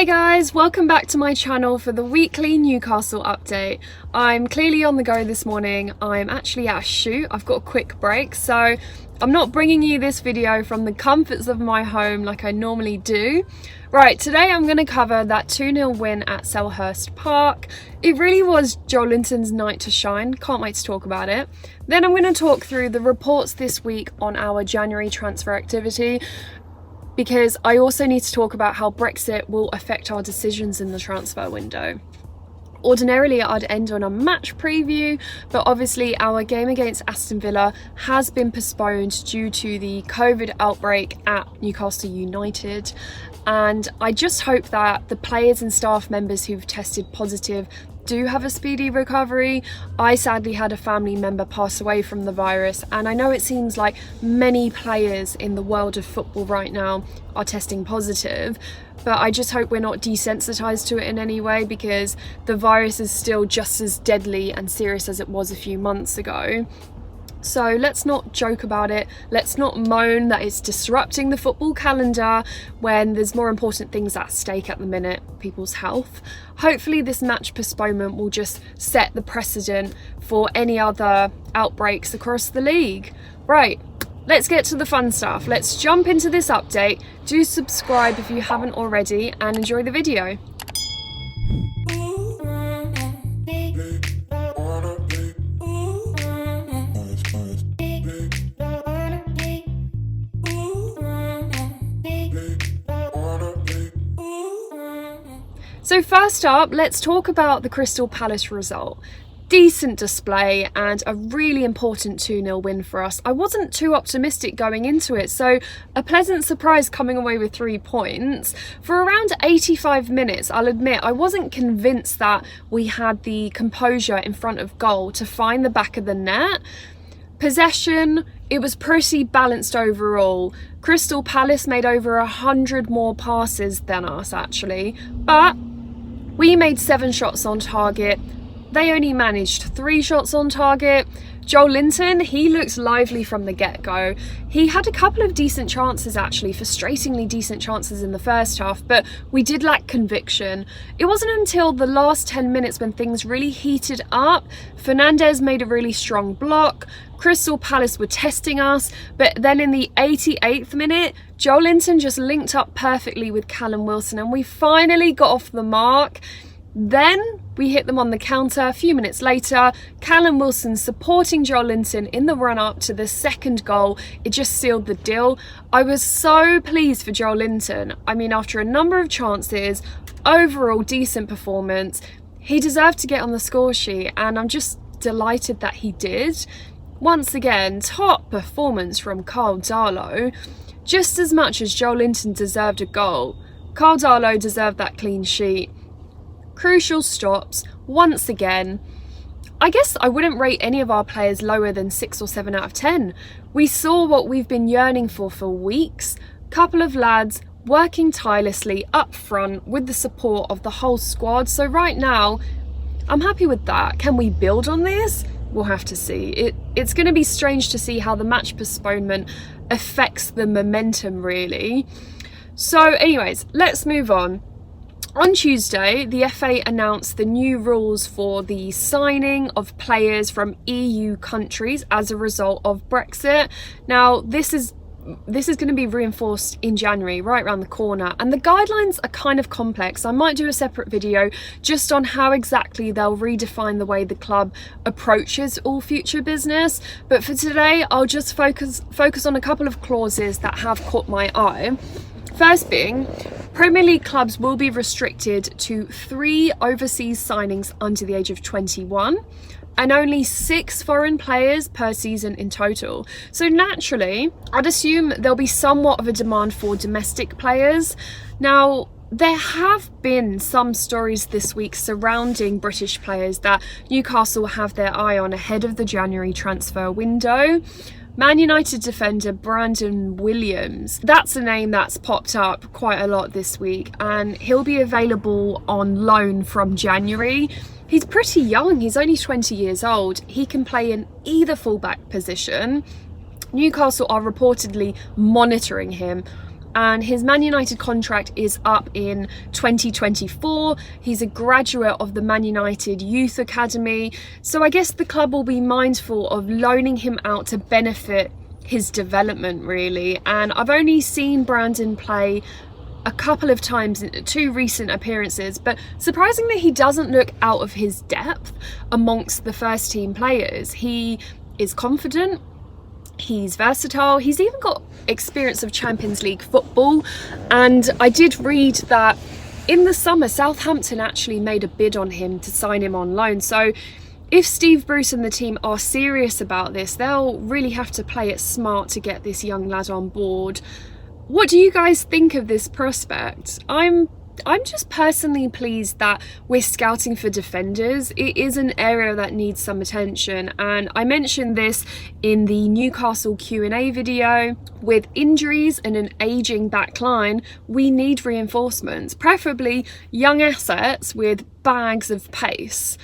Hey guys, welcome back to my channel for the weekly Newcastle update. I'm clearly on the go this morning. I'm actually at a shoot. I've got a quick break, so I'm not bringing you this video from the comforts of my home like I normally do. Right, today I'm going to cover that 2-0 win at Selhurst Park. It really was Joelinton's night to shine. Can't wait to talk about it. Then I'm going to talk through the reports this week on our January transfer activity, because I also need to talk about how Brexit will affect our decisions in the transfer window. Ordinarily, I'd end on a match preview, but obviously our game against Aston Villa has been postponed due to the COVID outbreak at Newcastle United. And I just hope that the players and staff members who've tested positive do have a speedy recovery. I sadly had a family member pass away from the virus, and I know it seems like many players in the world of football right now are testing positive, but I just hope we're not desensitized to it in any way, because the virus is still just as deadly and serious as it was a few months ago. So let's not joke about it. Let's not moan that it's disrupting the football calendar when there's more important things at stake at the minute, people's health. Hopefully this match postponement will just set the precedent for any other outbreaks across the league. Right, let's get to the fun stuff. Let's jump into this update. Do subscribe if you haven't already and enjoy the video. So first up, let's talk about the Crystal Palace result. Decent display and a really important 2-0 win for us. I wasn't too optimistic going into it, so a pleasant surprise coming away with 3 points. For around 85 minutes, I'll admit, I wasn't convinced that we had the composure in front of goal to find the back of the net. Possession, it was pretty balanced overall. Crystal Palace made over 100 more passes than us actually, but we made 7 shots on target. They only managed 3 shots on target. Joelinton, he looked lively from the get-go. He had a couple of decent chances actually, frustratingly decent chances in the first half, but we did lack conviction. It wasn't until the last 10 minutes when things really heated up. Fernandez made a really strong block. Crystal Palace were testing us, but then in the 88th minute, Joelinton just linked up perfectly with Callum Wilson and we finally got off the mark. Then we hit them on the counter a few minutes later. Callum Wilson supporting Joelinton in the run-up to the second goal. It just sealed the deal. I was so pleased for Joelinton. I mean, after a number of chances, overall decent performance. He deserved to get on the score sheet and I'm just delighted that he did. Once again, top performance from Karl Darlow. Just as much as Joelinton deserved a goal, Karl Darlow deserved that clean sheet. Crucial stops, once again. I guess I wouldn't rate any of our players lower than 6 or 7 out of 10. We saw what we've been yearning for weeks. Couple of lads working tirelessly up front with the support of the whole squad. So right now, I'm happy with that. Can we build on this? We'll have to see. It's going to be strange to see how the match postponement affects the momentum, really. So anyways, let's move on. On Tuesday, the FA announced the new rules for the signing of players from EU countries as a result of Brexit. Now, this is going to be reinforced in January, right around the corner, and the guidelines are kind of complex. I might do a separate video just on how exactly they'll redefine the way the club approaches all future business, but for today I'll just focus on a couple of clauses that have caught my eye. First being, Premier League clubs will be restricted to 3 overseas signings under the age of 21 and only 6 foreign players per season in total. So naturally, I'd assume there'll be somewhat of a demand for domestic players. Now, there have been some stories this week surrounding British players that Newcastle have their eye on ahead of the January transfer window. Man United defender Brandon Williams, that's a name that's popped up quite a lot this week, and he'll be available on loan from January. He's pretty young, he's only 20 years old. He can play in either fullback position. Newcastle are reportedly monitoring him. and his Man United contract is up in 2024. He's a graduate of the Man United Youth Academy, so I guess the club will be mindful of loaning him out to benefit his development, really. And I've only seen Brandon play a couple of times in 2 recent appearances, but surprisingly he doesn't look out of his depth amongst the first team players. He is confident, he's versatile, he's even got experience of Champions League football, and I did read that in the summer Southampton actually made a bid on him to sign him on loan. So if Steve Bruce and the team are serious about this, they'll really have to play it smart to get this young lad on board. What do you guys think of this prospect? I'm just personally pleased that we're scouting for defenders. It is an area that needs some attention, and I mentioned this in the Newcastle Q&A video. With injuries and an ageing back line, we need reinforcements, preferably young assets with bags of pace.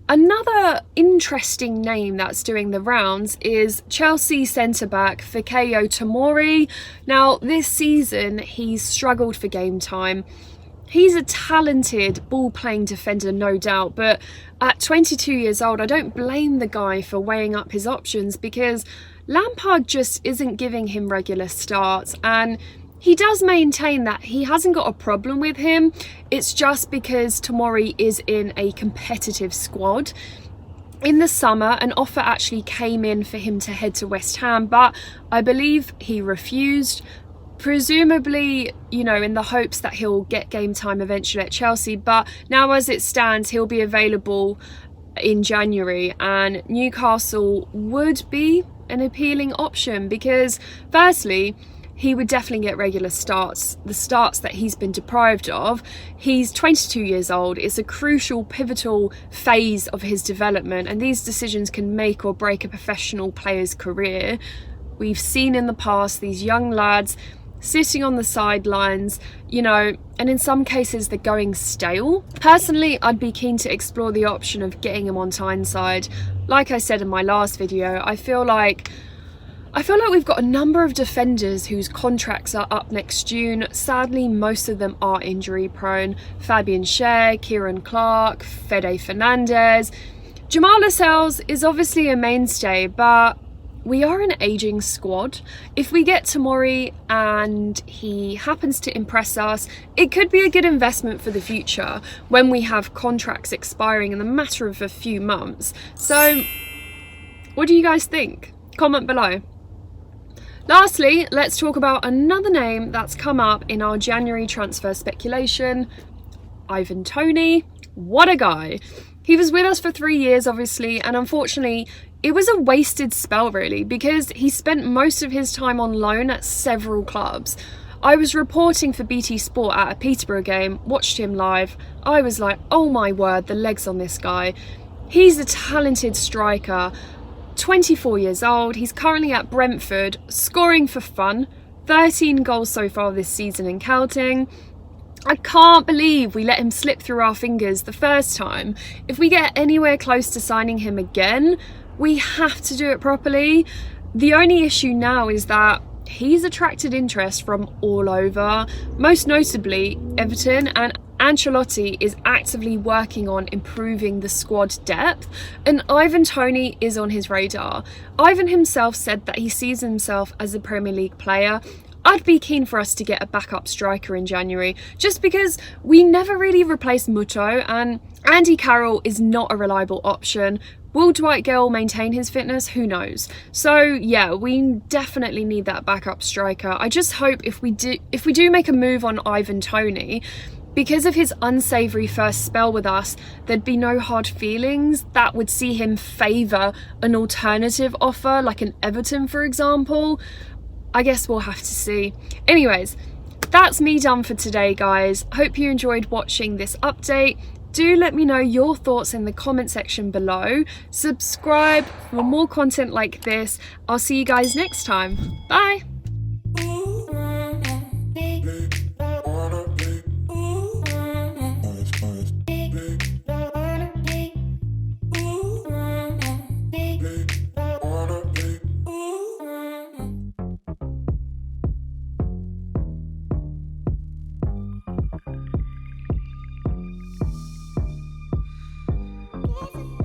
Another interesting name that's doing the rounds is Chelsea centre-back Fikayo Tomori. Now, this season he's struggled for game time. He's a talented ball-playing defender, no doubt, but at 22 years old, I don't blame the guy for weighing up his options, because Lampard just isn't giving him regular starts, and he does maintain that he hasn't got a problem with him. It's just because Tomori is in a competitive squad. In the summer, an offer actually came in for him to head to West Ham, but I believe he refused. Presumably, you know, in the hopes that he'll get game time eventually at Chelsea. But now as it stands, he'll be available in January, and Newcastle would be an appealing option because, firstly, he would definitely get regular starts, the starts that he's been deprived of. He's 22 years old. It's a crucial, pivotal phase of his development, and these decisions can make or break a professional player's career. We've seen in the past these young lads sitting on the sidelines, you know, and in some cases they're going stale. Personally, I'd be keen to explore the option of getting him on Tyneside. Like I said in my last video, I feel like we've got a number of defenders whose contracts are up next June. Sadly, most of them are injury prone. Fabian Schär, Kieran Clark, Fede Fernandez. Jamal Lascelles is obviously a mainstay, but we are an ageing squad. If we get Tomori and he happens to impress us, it could be a good investment for the future when we have contracts expiring in the matter of a few months. So, what do you guys think? Comment below. Lastly, let's talk about another name that's come up in our January transfer speculation, Ivan Toney. What a guy. He was with us for 3 years, obviously, and unfortunately, it was a wasted spell, really, because he spent most of his time on loan at several clubs. I was reporting for BT Sport at a Peterborough game, watched him live. I was like, oh my word, the legs on this guy. He's a talented striker. 24 years old, he's currently at Brentford, scoring for fun, 13 goals so far this season and counting. I can't believe we let him slip through our fingers the first time. If we get anywhere close to signing him again, we have to do it properly. The only issue now is that he's attracted interest from all over, most notably Everton, and Ancelotti is actively working on improving the squad depth, and Ivan Toney is on his radar. Ivan himself said that he sees himself as a Premier League player. I'd be keen for us to get a backup striker in January, just because we never really replaced Muto, and Andy Carroll is not a reliable option. Will Dwight Gale maintain his fitness? Who knows? So yeah, we definitely need that backup striker. I just hope if we do make a move on Ivan Toney, because of his unsavoury first spell with us, there'd be no hard feelings that would see him favour an alternative offer, like an Everton, for example. I guess we'll have to see. Anyways, that's me done for today, guys. Hope you enjoyed watching this update. Do let me know your thoughts in the comment section below. Subscribe for more content like this. I'll see you guys next time. Bye!